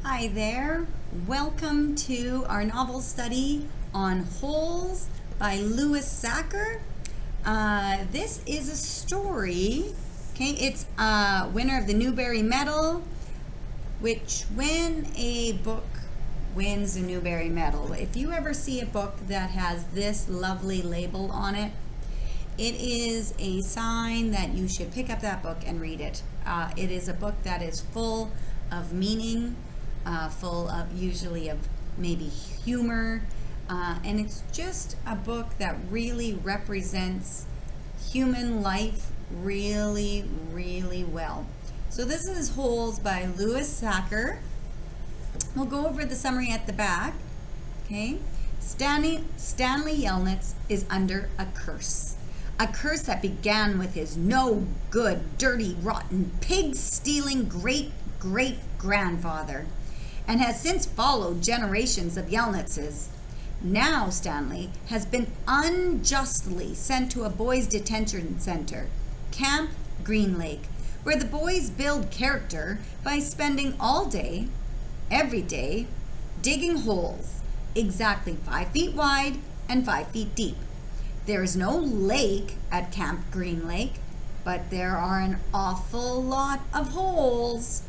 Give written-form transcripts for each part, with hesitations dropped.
Hi there. Welcome to our novel study on Holes by Louis Sachar. This is a story, okay? It's a winner of the Newbery Medal, which when a book wins a Newbery Medal, if you ever see a book that has this lovely label on it, it is a sign that you should pick up that book and read it. It is a book that is full of meaning, full of usually of maybe humor, and it's just a book that really represents human life really, really well. So this is Holes by Louis Sachar. We'll go over the summary at the back. Okay, Stanley Yelnats is under a curse. A curse that began with his no good, dirty, rotten, pig-stealing great-great-grandfather and has since followed generations of Yelnatses. Now Stanley has been unjustly sent to a boys' detention center, Camp Green Lake, where the boys build character by spending all day, every day, digging holes exactly 5 feet wide and 5 feet deep. There is no lake at Camp Green Lake, but there are an awful lot of holes.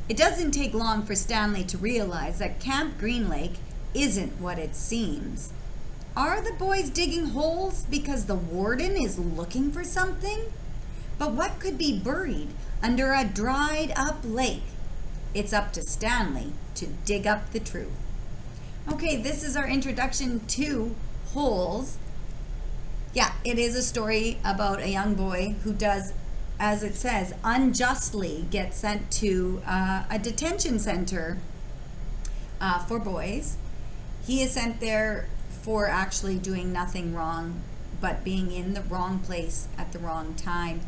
It doesn't take long for Stanley to realize that Camp Green Lake isn't what it seems. Are the boys digging holes because the warden is looking for something? But what could be buried under a dried up lake? It's up to Stanley to dig up the truth. Okay, this is our introduction to Holes. Yeah, it is a story about a young boy who does, as it says, unjustly get sent to a detention center for boys. He is sent there for actually doing nothing wrong, but being in the wrong place at the wrong time.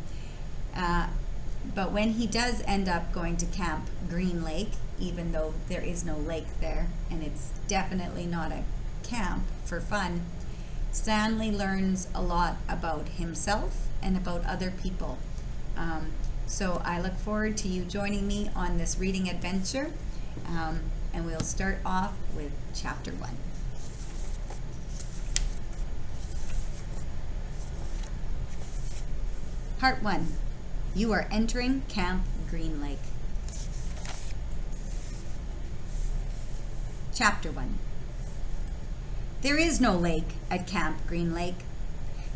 But when he does end up going to Camp Green Lake, even though there is no lake there, and it's definitely not a camp for fun, Stanley learns a lot about himself and about other people. So I look forward to you joining me on this reading adventure, and we'll start off with chapter 1. Part 1. You are entering Camp Green Lake. Chapter 1. There is no lake at Camp Green Lake.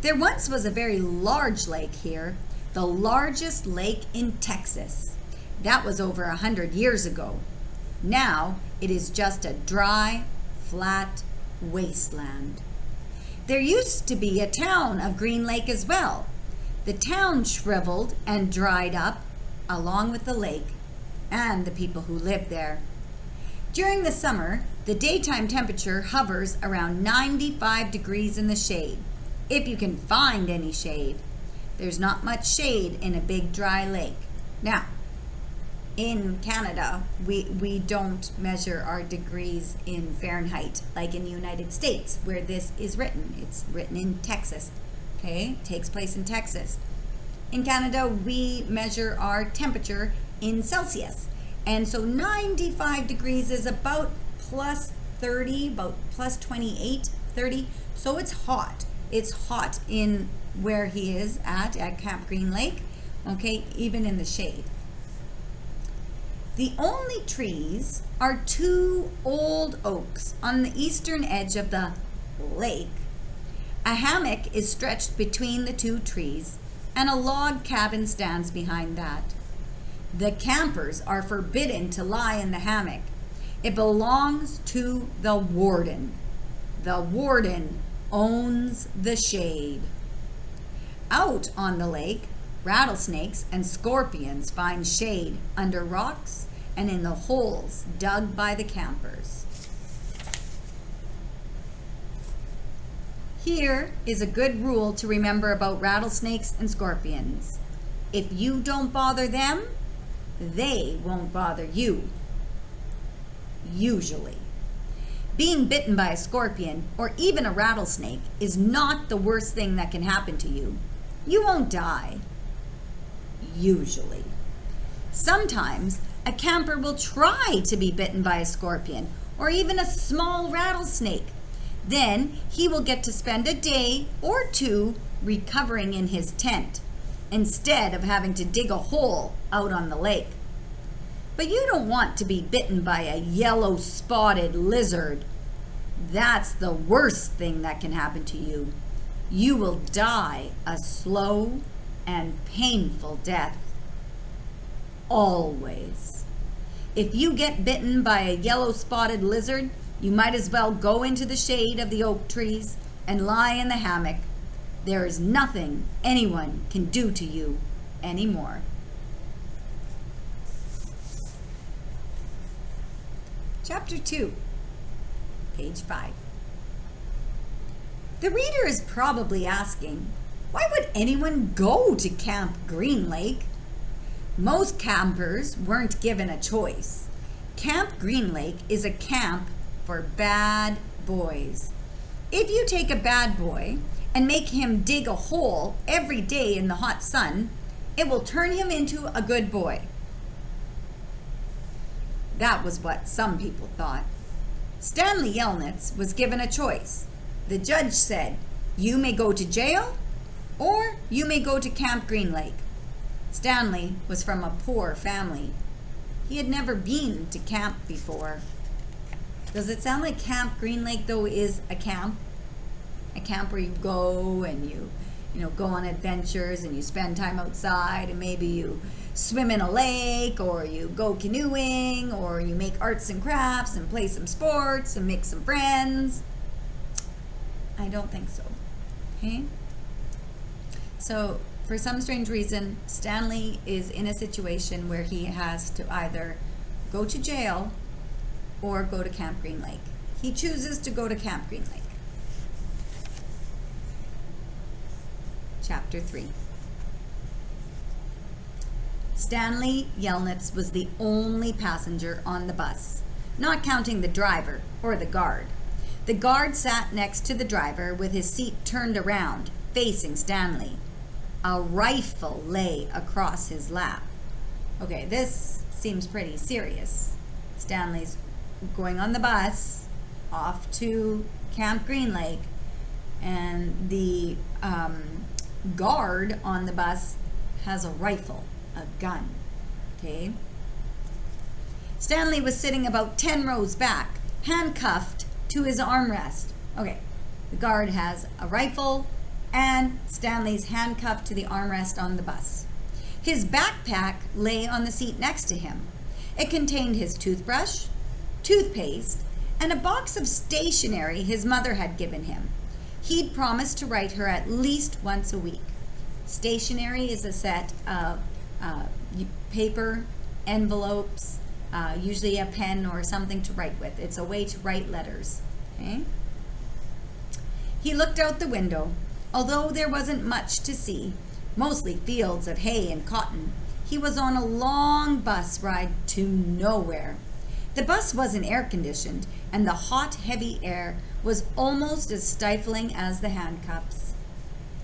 There once was a very large lake here, the largest lake in Texas. That was over 100 years ago. Now it is just a dry, flat wasteland. There used to be a town of Green Lake as well. The town shriveled and dried up along with the lake and the people who lived there. During the summer, the daytime temperature hovers around 95 degrees in the shade, if you can find any shade. There's not much shade in a big dry lake. Now, in Canada, we don't measure our degrees in Fahrenheit like in the United States, where this is written. It's written in Texas, okay? It takes place in Texas. In Canada, we measure our temperature in Celsius. And so 95 degrees is about plus 30, about plus 28, 30. So it's hot. It's hot in where he is at Camp Green Lake, okay, even in the shade. The only trees are 2 old oaks on the eastern edge of the lake. A hammock is stretched between the 2 trees, and a log cabin stands behind that. The campers are forbidden to lie in the hammock. It belongs to the warden. The warden owns the shade. Out on the lake, rattlesnakes and scorpions find shade under rocks and in the holes dug by the campers. Here is a good rule to remember about rattlesnakes and scorpions. If you don't bother them, they won't bother you. Usually. Being bitten by a scorpion or even a rattlesnake is not the worst thing that can happen to you. You won't die. Usually. Sometimes A camper will try to be bitten by a scorpion or even a small rattlesnake. Then he will get to spend a day or two recovering in his tent instead of having to dig a hole out on the lake. But you don't want to be bitten by a yellow spotted lizard. That's the worst thing that can happen to you. You will die a slow and painful death. Always. If you get bitten by a yellow spotted lizard, you might as well go into the shade of the oak trees and lie in the hammock. There is nothing anyone can do to you anymore. Chapter 2, page 5. The reader is probably asking, why would anyone go to Camp Green Lake? Most campers weren't given a choice. Camp Green Lake is a camp for bad boys. If you take a bad boy and make him dig a hole every day in the hot sun, it will turn him into a good boy. That was what some people thought. Stanley Yelnats was given a choice. The judge said, you may go to jail or you may go to Camp Green Lake. Stanley was from a poor family. He had never been to camp before. Does it sound like Camp Green Lake, though, is a camp? A camp where you go and you go on adventures and you spend time outside and maybe you swim in a lake or you go canoeing or you make arts and crafts and play some sports and make some friends. I don't think so. Okay? So, for some strange reason, Stanley is in a situation where he has to either go to jail or go to Camp Green Lake. He chooses to go to Camp Green Lake. Chapter 3. Stanley Yelnats was the only passenger on the bus, not counting the driver or the guard. The guard sat next to the driver with his seat turned around, facing Stanley. A rifle lay across his lap. Okay, this seems pretty serious. Stanley's going on the bus off to Camp Green Lake, and the guard on the bus has a rifle, a gun. Okay. Stanley was sitting about 10 rows back, handcuffed to his armrest. Okay, the guard has a rifle and Stanley's handcuffed to the armrest on the bus. His backpack lay on the seat next to him. It contained his toothbrush, toothpaste, and a box of stationery his mother had given him. He'd promised to write her at least once a week. Stationery is a set of paper, envelopes, usually a pen or something to write with. It's a way to write letters. Okay? He looked out the window. Although there wasn't much to see, mostly fields of hay and cotton, he was on a long bus ride to nowhere. The bus wasn't air-conditioned, and the hot, heavy air was almost as stifling as the handcuffs.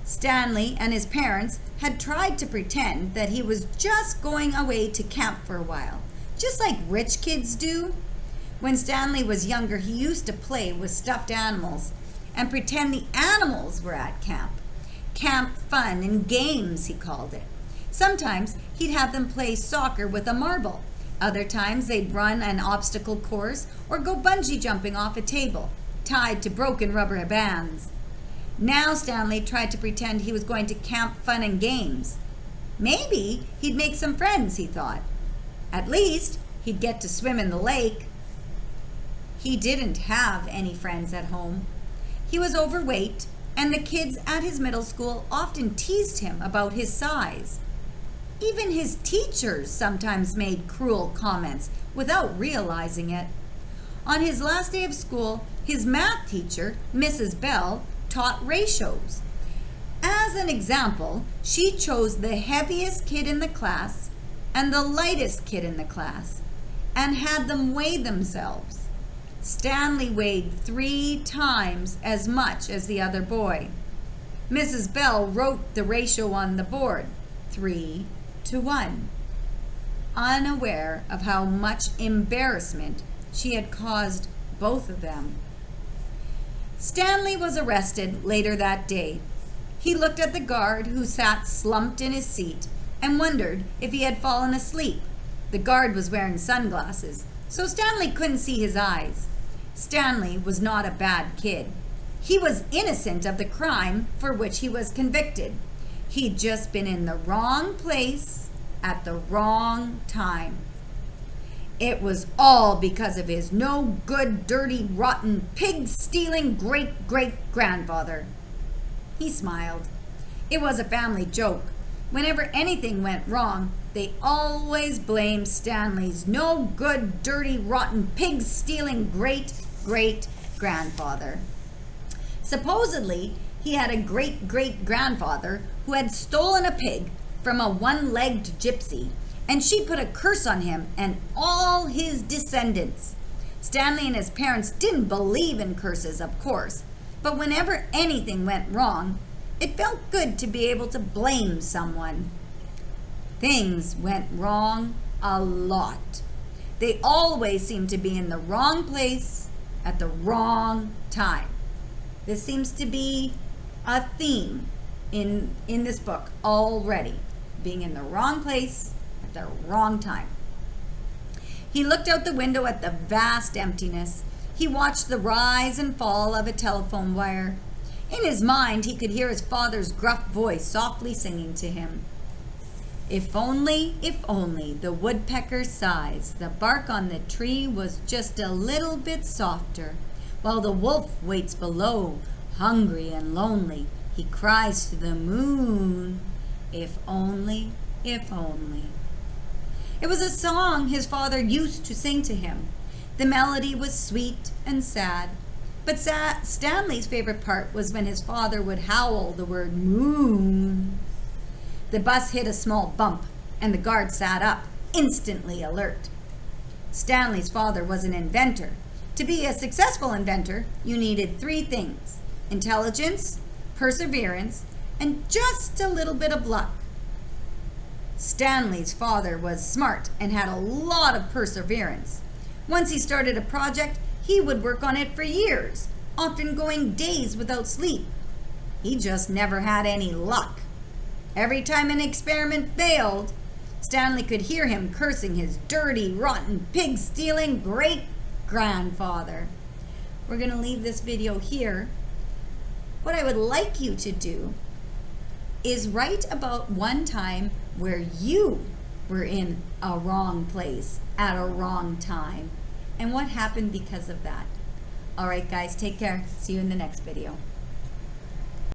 Stanley and his parents had tried to pretend that he was just going away to camp for a while, just like rich kids do. When Stanley was younger, he used to play with stuffed animals and pretend the animals were at camp. Camp fun and games, he called it. Sometimes he'd have them play soccer with a marble. Other times they'd run an obstacle course or go bungee jumping off a table, tied to broken rubber bands. Now Stanley tried to pretend he was going to camp fun and games. Maybe he'd make some friends, he thought. At least he'd get to swim in the lake. He didn't have any friends at home. He was overweight, and the kids at his middle school often teased him about his size. Even his teachers sometimes made cruel comments without realizing it. On his last day of school, his math teacher, Mrs. Bell, taught ratios. As an example, she chose the heaviest kid in the class and the lightest kid in the class and had them weigh themselves. Stanley weighed 3 times as much as the other boy. Mrs. Bell wrote the ratio on the board, 3 to 1. unaware of how much embarrassment she had caused both of them. Stanley was arrested later that day. He looked at the guard who sat slumped in his seat and wondered if he had fallen asleep. The guard was wearing sunglasses, so Stanley couldn't see his eyes. Stanley was not a bad kid. He was innocent of the crime for which he was convicted. He'd just been in the wrong place at the wrong time. It was all because of his no good, dirty, rotten, pig-stealing great-great-grandfather. He smiled. It was a family joke. Whenever anything went wrong, they always blamed Stanley's no good, dirty, rotten, pig-stealing great-great-grandfather. Supposedly, he had a great-great-grandfather who had stolen a pig from a one-legged gypsy, and she put a curse on him and all his descendants. Stanley and his parents didn't believe in curses, of course, but whenever anything went wrong, it felt good to be able to blame someone. Things went wrong a lot. They always seemed to be in the wrong place at the wrong time. This seems to be a theme in this book already, being in the wrong place at the wrong time. He looked out the window at the vast emptiness. He watched the rise and fall of a telephone wire. In his mind, he could hear his father's gruff voice softly singing to him. If only the woodpecker sighs, the bark on the tree was just a little bit softer, while the wolf waits below, hungry and lonely, he cries to the moon, if only, if only. It was a song his father used to sing to him. The melody was sweet and sad, but Stanley's favorite part was when his father would howl the word moon. The bus hit a small bump, and the guard sat up, instantly alert. Stanley's father was an inventor. To be a successful inventor, you needed 3 things: intelligence, perseverance, and just a little bit of luck. Stanley's father was smart and had a lot of perseverance. Once he started a project, he would work on it for years, often going days without sleep. He just never had any luck. Every time an experiment failed, Stanley could hear him cursing his dirty, rotten, pig-stealing great-grandfather. We're going to leave this video here. What I would like you to do is write about one time where you were in a wrong place at a wrong time and what happened because of that. All right, guys, take care. See you in the next video.